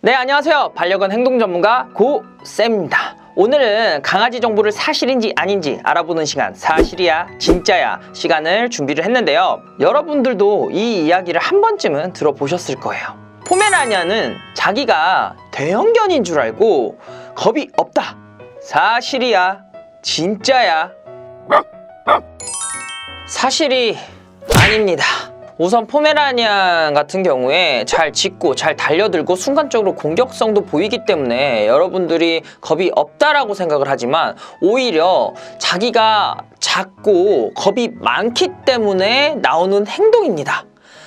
네, 안녕하세요. 반려견 행동 전문가 고쌤입니다. 오늘은 강아지 정보를 사실인지 아닌지 알아보는 시간, 사실이야 진짜야 시간을 준비를 했는데요. 여러분들도 이 이야기를 한 번쯤은 들어보셨을 거예요. 포메라니안은 자기가 대형견인 줄 알고 겁이 없다. 사실이야 진짜야. 사실이 아닙니다. 우선 포메라니안 같은 경우에 잘 짖고 잘 달려들고 순간적으로 공격성도 보이기 때문에 여러분들이 겁이 없다라고 생각을 하지만 오히려 자기가 작고 겁이 많기 때문에 나오는 행동입니다.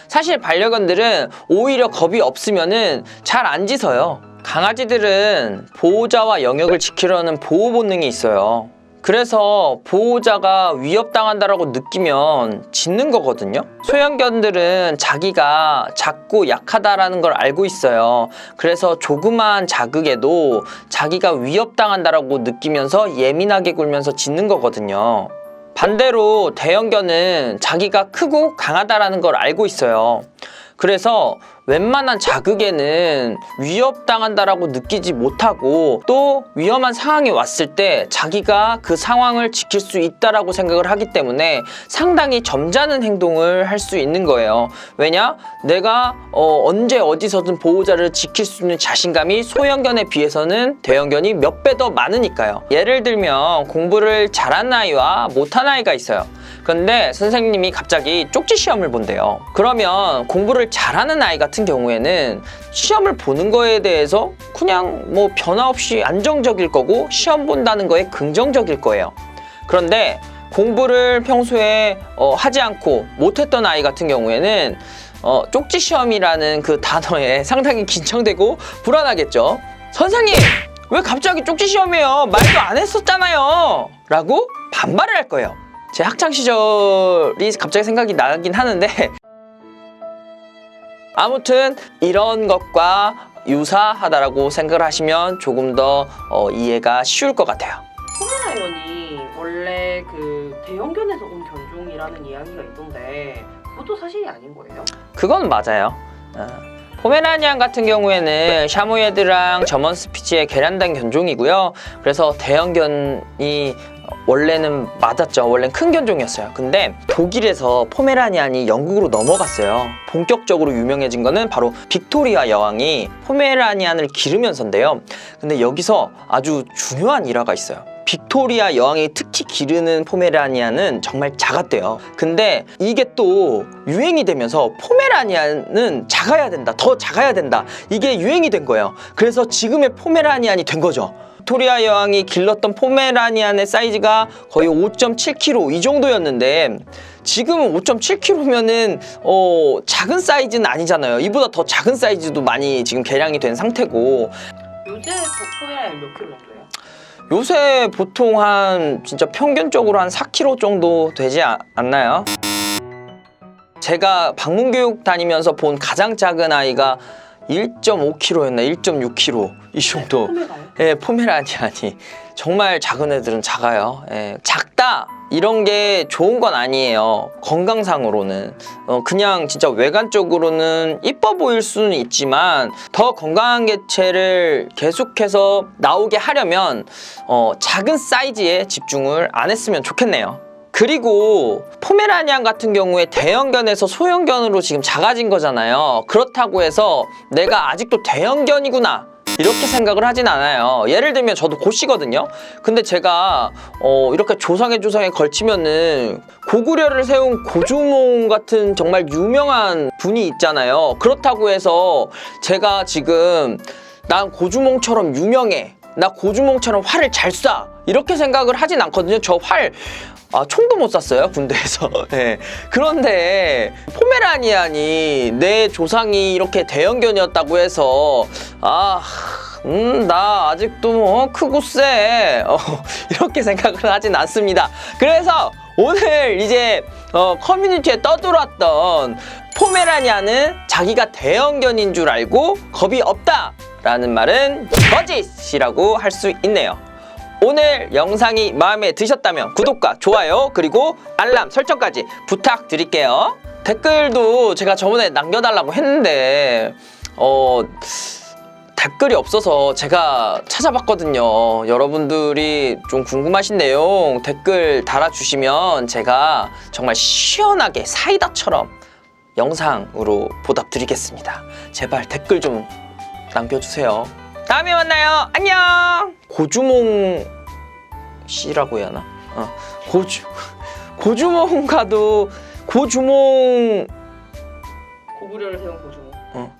사실 반려견들은 오히려 겁이 없으면은 잘 안 짖어요. 강아지들은 보호자와 영역을 지키려는 보호 본능이 있어요. 그래서 보호자가 위협당한다라고 느끼면 짖는 거거든요. 소형견들은 자기가 작고 약하다라는 걸 알고 있어요. 그래서 조그마한 자극에도 자기가 위협당한다라고 느끼면서 예민하게 굴면서 짖는 거거든요. 반대로 대형견은 자기가 크고 강하다라는 걸 알고 있어요. 그래서 웬만한 자극에는 위협당한다라고 느끼지 못하고 또 위험한 상황이 왔을 때 자기가 그 상황을 지킬 수 있다라고 생각을 하기 때문에 상당히 점잖은 행동을 할 수 있는 거예요. 왜냐? 내가 언제 어디서든 보호자를 지킬 수 있는 자신감이 소형견에 비해서는 대형견이 몇 배 더 많으니까요. 예를 들면 공부를 잘하는 아이와 못하는 아이가 있어요. 그런데 선생님이 갑자기 쪽지 시험을 본대요. 그러면 공부를 잘하는 아이 같은 경우에는 시험을 보는 거에 대해서 그냥 뭐 변화 없이 안정적일 거고 시험 본다는 거에 긍정적일 거예요. 그런데 공부를 평소에 하지 않고 못했던 아이 같은 경우에는 쪽지 시험이라는 그 단어에 상당히 긴장되고 불안하겠죠. 선생님! 왜 갑자기 쪽지 시험이에요? 말도 안 했었잖아요! 라고 반발을 할 거예요. 제 학창시절이 갑자기 생각이 나긴 하는데 아무튼 이런 것과 유사하다라고 생각을 하시면 조금 더 이해가 쉬울 것 같아요. 포메라이언이 원래 그 대형견에서 온 견종이라는 이야기가 있던데 그것도 사실이 아닌 거예요? 그건 맞아요. 포메라니안 같은 경우에는 샤무예드랑 저먼 스피치의 개량된 견종이고요. 그래서 대형견이 원래는 맞았죠. 원래는 큰 견종이었어요. 근데 독일에서 포메라니안이 영국으로 넘어갔어요. 본격적으로 유명해진 거는 바로 빅토리아 여왕이 포메라니안을 기르면서인데요. 근데 여기서 아주 중요한 일화가 있어요. 빅토리아 여왕이 특히 기르는 포메라니안은 정말 작았대요. 근데 이게 또 유행이 되면서 포메라니안은 작아야 된다, 더 작아야 된다, 이게 유행이 된 거예요. 그래서 지금의 포메라니안이 된 거죠. 빅토리아 여왕이 길렀던 포메라니안의 사이즈가 거의 5.7kg 이 정도였는데 지금은 5.7kg면은 작은 사이즈는 아니잖아요. 이보다 더 작은 사이즈도 많이 지금 개량이 된 상태고. 요새 포메라이언 몇 킬로 정도예요? 요새 보통 한 진짜 평균적으로 한 4kg 정도 되지 않나요? 제가 방문교육 다니면서 본 가장 작은 아이가 1.5kg였나 1.6kg 이 정도. 포메가요? 예, 포메라니안이 정말 작은 애들은 작아요. 예, 작다 이런 게 좋은 건 아니에요. 건강상으로는 그냥 진짜 외관적으로는 이뻐 보일 수는 있지만 더 건강한 개체를 계속해서 나오게 하려면 작은 사이즈에 집중을 안 했으면 좋겠네요. 그리고 포메라니안 같은 경우에 대형견에서 소형견으로 지금 작아진 거잖아요. 그렇다고 해서 내가 아직도 대형견이구나 이렇게 생각을 하진 않아요. 예를 들면 저도 고씨거든요. 근데 제가 이렇게 조상에 걸치면은 고구려를 세운 고주몽 같은 정말 유명한 분이 있잖아요. 그렇다고 해서 제가 지금 난 고주몽처럼 유명해, 나 고주몽처럼 활을 잘 쏴 이렇게 생각을 하진 않거든요. 저 활 총도 못 쐈어요, 군대에서. 네. 그런데 포메라니안이 내 조상이 이렇게 대형견이었다고 해서 나 아직도 크고 쎄 이렇게 생각을 하진 않습니다. 그래서 오늘 이제 커뮤니티에 떠들었던 포메라니안은 자기가 대형견인 줄 알고 겁이 없다 라는 말은 거짓이라고 할 수 있네요. 오늘 영상이 마음에 드셨다면 구독과 좋아요 그리고 알람 설정까지 부탁드릴게요. 댓글도 제가 저번에 남겨달라고 했는데 댓글이 없어서 제가 찾아봤거든요. 여러분들이 좀 궁금하신 내용 댓글 달아주시면 제가 정말 시원하게 사이다처럼 영상으로 보답드리겠습니다. 제발 댓글 좀 남겨주세요. 다음에 만나요. 안녕. 고주몽 씨라고 해야 하나? 고주몽 가도 고주몽 고구려를 세운 고주몽.